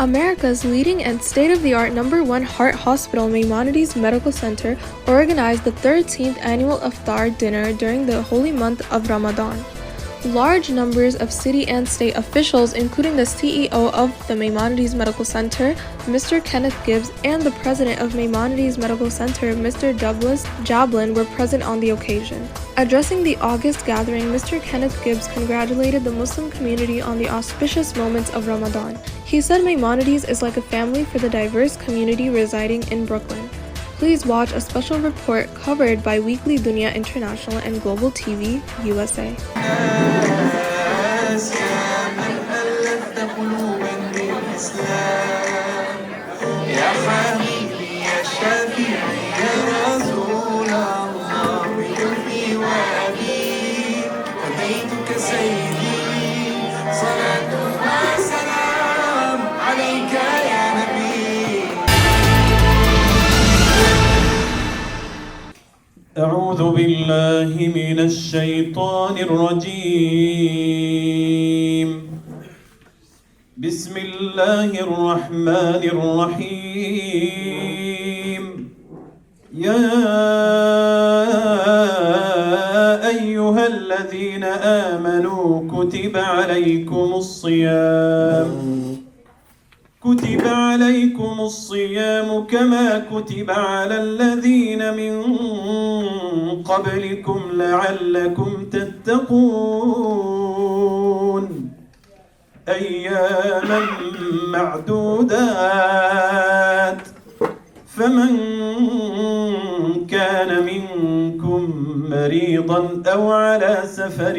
America's leading and state-of-the-art #1 heart hospital, Maimonides Medical Center, organized the 13th annual Iftaar dinner during the holy month of Ramadan. Large numbers of city and state officials, including the CEO of the Maimonides Medical Center, Mr. Kenneth Gibbs, and the president of Maimonides Medical Center, Mr. Douglas Jablin, were present on the occasion. Addressing the August gathering, Mr. Kenneth Gibbs congratulated the Muslim community on the auspicious moments of Ramadan. He said Maimonides is like a family for the diverse community residing in Brooklyn. Please watch a special report covered by weekly Dunya International and Global TV USA. أعوذ بالله من الشيطان الرجيم. بسم الله الرحمن الرحيم. يا أيها الذين آمنوا كتب عليكم الصيام كما كتب على الذين من قبلكم لعلكم تتقون أياما معدودات فمن كان منكم مريضا أو على سفر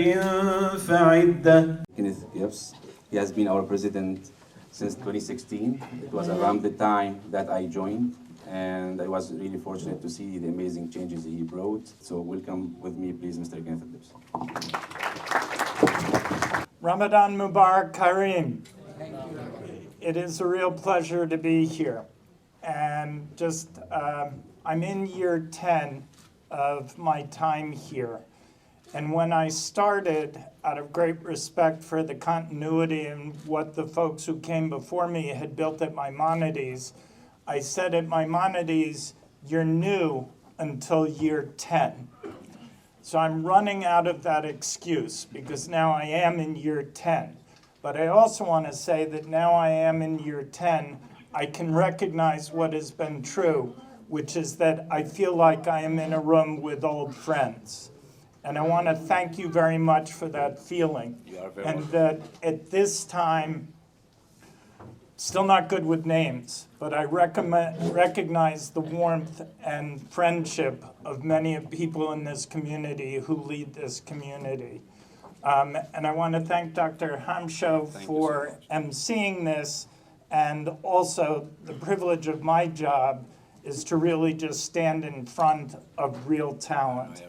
فعدة. Kenneth Gibbs, he has been our president since 2016. It was around the time that I joined, and I was really fortunate to see the amazing changes he brought. So welcome with me, please, Mr. Kenneth Gibbs. Ramadan Mubarak Kareem. It is a real pleasure to be here. And I'm in year 10 of my time here. And when I started, out of great respect for the continuity and what the folks who came before me had built at Maimonides, I said at Maimonides, you're new until year 10. So I'm running out of that excuse because now I am in year 10. But I also want to say that now I am in year 10, I can recognize what has been true, which is that I feel like I am in a room with old friends. And I want to thank you very much for that feeling. And that at this time, still not good with names, but I recognize the warmth and friendship of many of people in this community who lead this community. And I want to thank Dr. Hamsho for emceeing this, and also the privilege of my job is to really just stand in front of real talent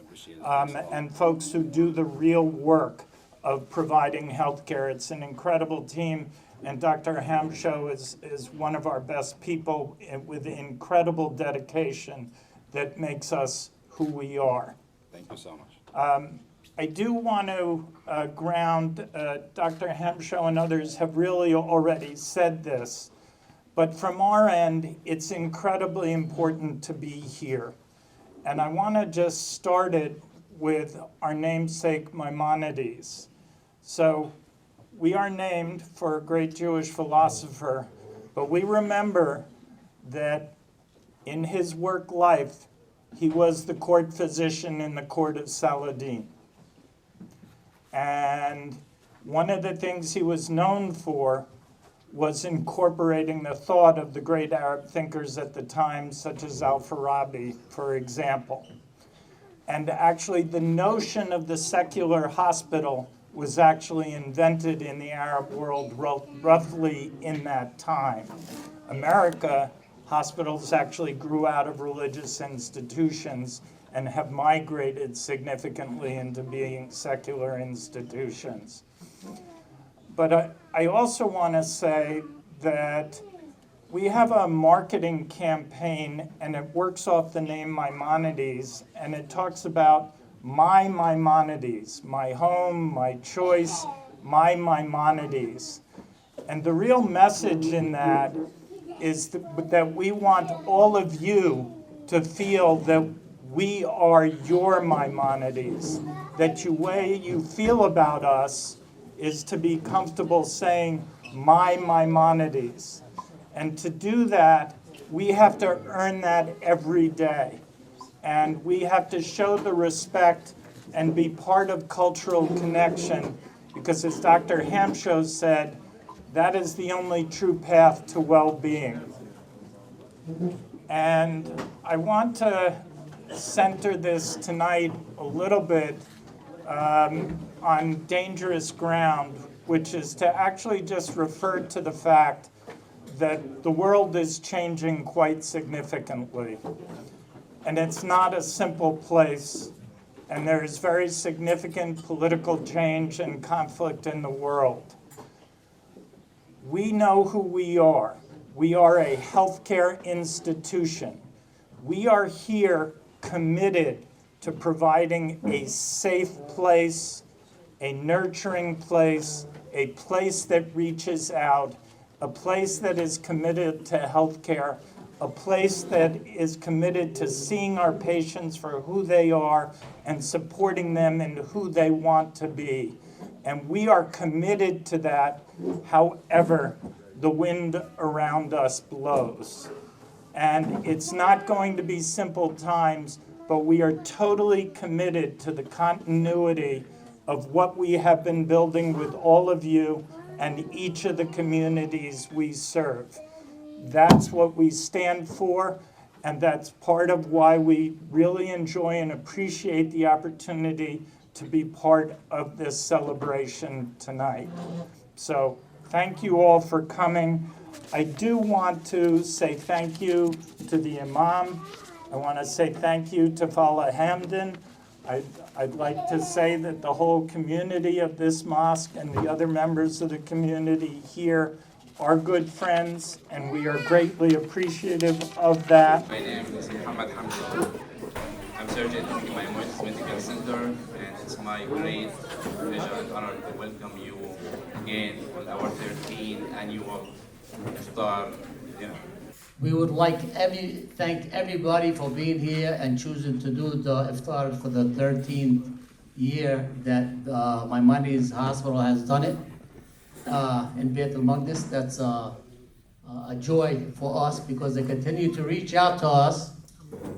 and folks who do the real work of providing healthcare. It's an incredible team, and Dr. Hamsho is one of our best people with incredible dedication that makes us who we are. Thank you so much. I do want to ground, Dr. Hamsho and others have really already said this, but from our end, it's incredibly important to be here. And I want to just start it with our namesake Maimonides. So we are named for a great Jewish philosopher, but we remember that in his work life, he was the court physician in the court of Saladin. And one of the things he was known for was incorporating the thought of the great Arab thinkers at the time, such as Al-Farabi, for example. And actually, the notion of the secular hospital was actually invented in the Arab world roughly in that time. America, hospitals actually grew out of religious institutions and have migrated significantly into being secular institutions. But I also want to say that we have a marketing campaign, and it works off the name Maimonides, and it talks about my Maimonides, my home, my choice, my Maimonides. And the real message in that is that we want all of you to feel that we are your Maimonides, that the way you feel about us is to be comfortable saying, my Maimonides. And to do that, we have to earn that every day. And we have to show the respect and be part of cultural connection, because as Dr. Hamsho said, that is the only true path to well-being. And I want to center this tonight a little bit on dangerous ground, which is to actually just refer to the fact that the world is changing quite significantly. And it's not a simple place, and there is very significant political change and conflict in the world. We know who we are. We are a healthcare institution. We are here committed to providing a safe place, a nurturing place, a place that reaches out, a place that is committed to healthcare, a place that is committed to seeing our patients for who they are and supporting them in who they want to be. And we are committed to that, however the wind around us blows. And it's not going to be simple times, but we are totally committed to the continuity of what we have been building with all of you and each of the communities we serve. That's what we stand for, and that's part of why we really enjoy and appreciate the opportunity to be part of this celebration tonight. So thank you all for coming. I do want to say thank you to the Imam. I want to say thank you to Fala Hamdan. I'd like to say that the whole community of this mosque and the other members of the community here are good friends, and we are greatly appreciative of that. My name is Muhammad Hamdan. I'm surgeon at the Maimonides Medical Center, and it's my great pleasure and honor to welcome you again on our 13th annual Iftaar dinner. We would like thank everybody for being here and choosing to do the Iftar for the 13th year that Maimonides Hospital has done it in Beit al-Maqdis. That's a joy for us because they continue to reach out to us,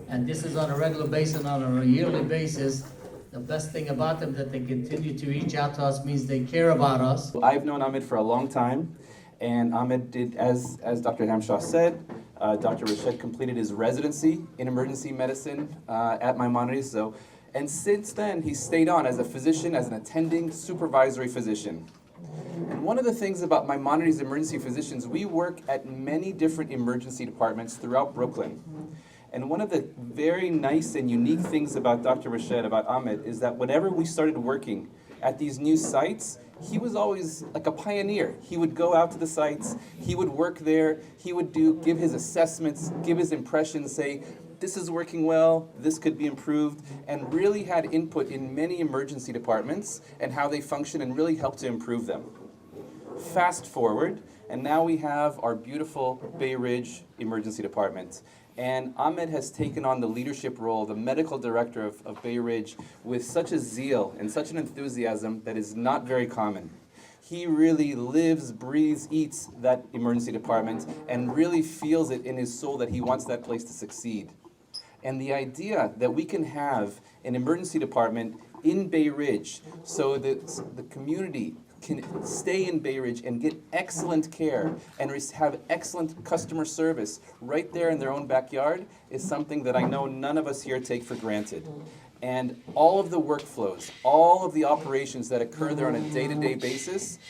and this is on a regular basis, on a yearly basis. The best thing about them that they continue to reach out to us means they care about us. I've known Ahmed for a long time, and Ahmed did, as Dr. Hamshaw said, Dr. Rashid completed his residency in emergency medicine at Maimonides. And since then, he stayed on as a physician, as an attending supervisory physician. And one of the things about Maimonides emergency physicians, we work at many different emergency departments throughout Brooklyn. And one of the very nice and unique things about Dr. Rashid, about Ahmed, is that whenever we started working at these new sites, he was always like a pioneer. He would go out to the sites, he would work there, he would give his assessments, give his impressions, say, this is working well, this could be improved, and really had input in many emergency departments and how they function and really helped to improve them. Fast forward, and now we have our beautiful Bay Ridge Emergency Department. And Ahmed has taken on the leadership role, the medical director of Bay Ridge, with such a zeal and such an enthusiasm that is not very common. He really lives, breathes, eats that emergency department and really feels it in his soul that he wants that place to succeed. And the idea that we can have an emergency department in Bay Ridge so that the community can stay in Bay Ridge and get excellent care and have excellent customer service right there in their own backyard is something that I know none of us here take for granted. And all of the workflows, all of the operations that occur there on a day-to-day basis,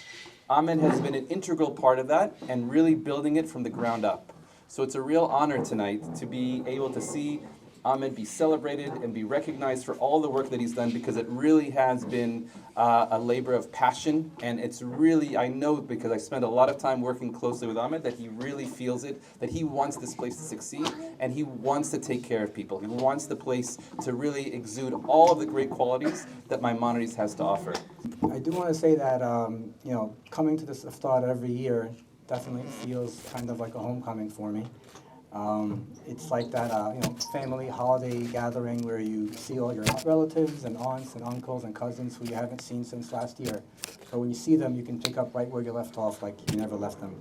Ahmed has been an integral part of that and really building it from the ground up. So it's a real honor tonight to be able to see Ahmed be celebrated and be recognized for all the work that he's done, because it really has been a labor of passion, and it's really, I know because I spent a lot of time working closely with Ahmed, that he really feels it, that he wants this place to succeed, and he wants to take care of people. He wants the place to really exude all of the great qualities that Maimonides has to offer. I do want to say that, coming to this iftar every year definitely feels kind of like a homecoming for me. It's like that, family holiday gathering where you see all your relatives and aunts and uncles and cousins who you haven't seen since last year. So when you see them, you can pick up right where you left off, like you never left them.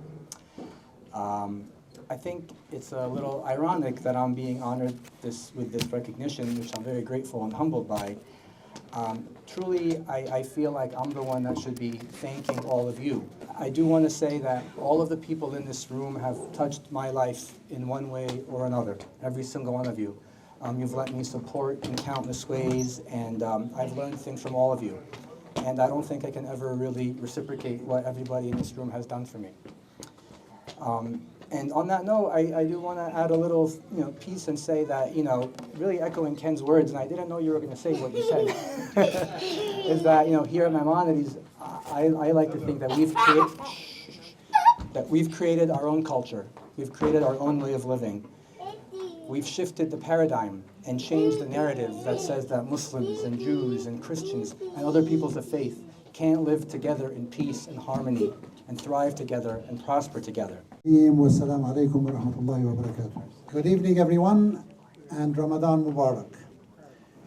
I think it's a little ironic that I'm being honored with this recognition, which I'm very grateful and humbled by. Truly, I feel like I'm the one that should be thanking all of you. I do want to say that all of the people in this room have touched my life in one way or another, every single one of you. You've let me support in countless ways, and I've learned things from all of you. And I don't think I can ever really reciprocate what everybody in this room has done for me. And on that note, I do want to add a little, piece and say that, really echoing Ken's words, and I didn't know you were going to say what you said, is that, here at Maimonides, I like to think that we've created our own culture. We've created our own way of living. We've shifted the paradigm and changed the narrative that says that Muslims and Jews and Christians and other peoples of faith can't live together in peace and harmony and thrive together and prosper together. Good evening, everyone, and Ramadan Mubarak.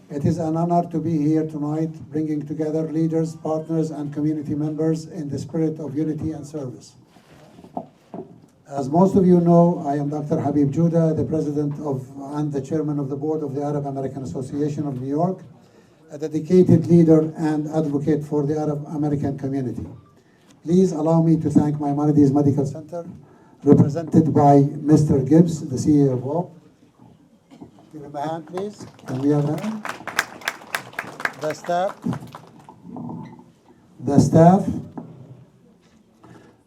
It is an honor to be here tonight, bringing together leaders, partners, and community members in the spirit of unity and service. As most of you know, I am Dr. Haseeb, the president and the chairman of the board of the Arab American Association of New York, a dedicated leader and advocate for the Arab American community. Please allow me to thank Maimonides Medical Center, represented by Mr. Gibbs, the CEO. Give him a hand, please. Can we have a hand? The staff,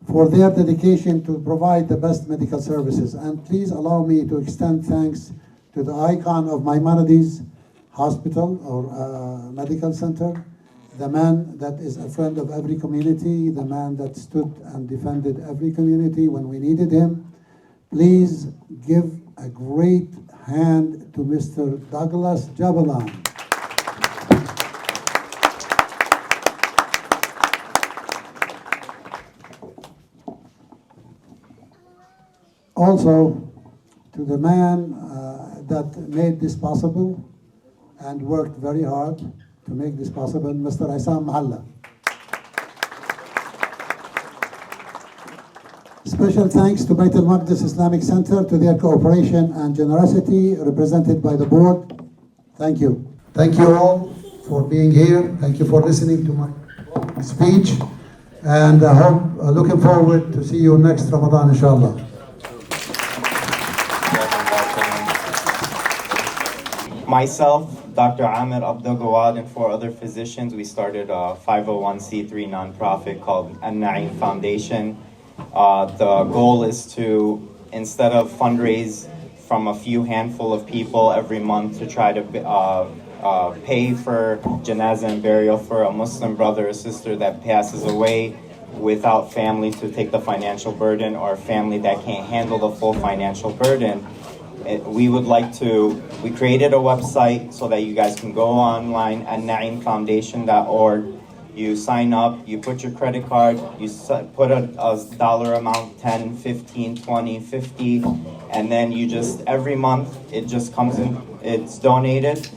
for their dedication to provide the best medical services. And please allow me to extend thanks to the icon of Maimonides Hospital or Medical Center, the man that is a friend of every community, the man that stood and defended every community when we needed him. Please give a great hand to Mr. Douglas Jabalan. Also, to the man that made this possible and worked very hard to make this possible, Mr. Isam Mahalla. Special thanks to Beit al-Maqdis Islamic Center to their cooperation and generosity, represented by the board. Thank you. Thank you all for being here. Thank you for listening to my speech. And I hope, looking forward to see you next Ramadan, inshallah. Myself, Dr. Abdul, Jawad, and 4 other physicians, we started a 501c3 nonprofit called An-Na'im Foundation. The goal is to, instead of fundraise from a few handful of people every month to try to pay for janazah and burial for a Muslim brother or sister that passes away without family to take the financial burden, or a family that can't handle the full financial burden, we created a website so that you guys can go online at naimfoundation.org. You sign up, you put your credit card, you put a dollar amount, 10, 15, 20, 50, and then you just, every month, it just comes in, it's donated.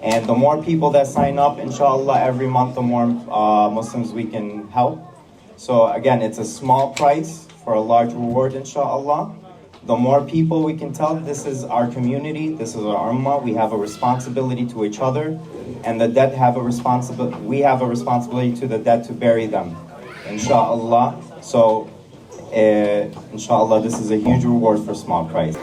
And the more people that sign up, inshallah, every month, the more Muslims we can help. So again, it's a small price for a large reward, inshallah. The more people we can tell, this is our community, this is our ummah, we have a responsibility to each other, and the dead have a responsibility, we have a responsibility to the dead to bury them, inshallah. So, inshallah, this is a huge reward for small price.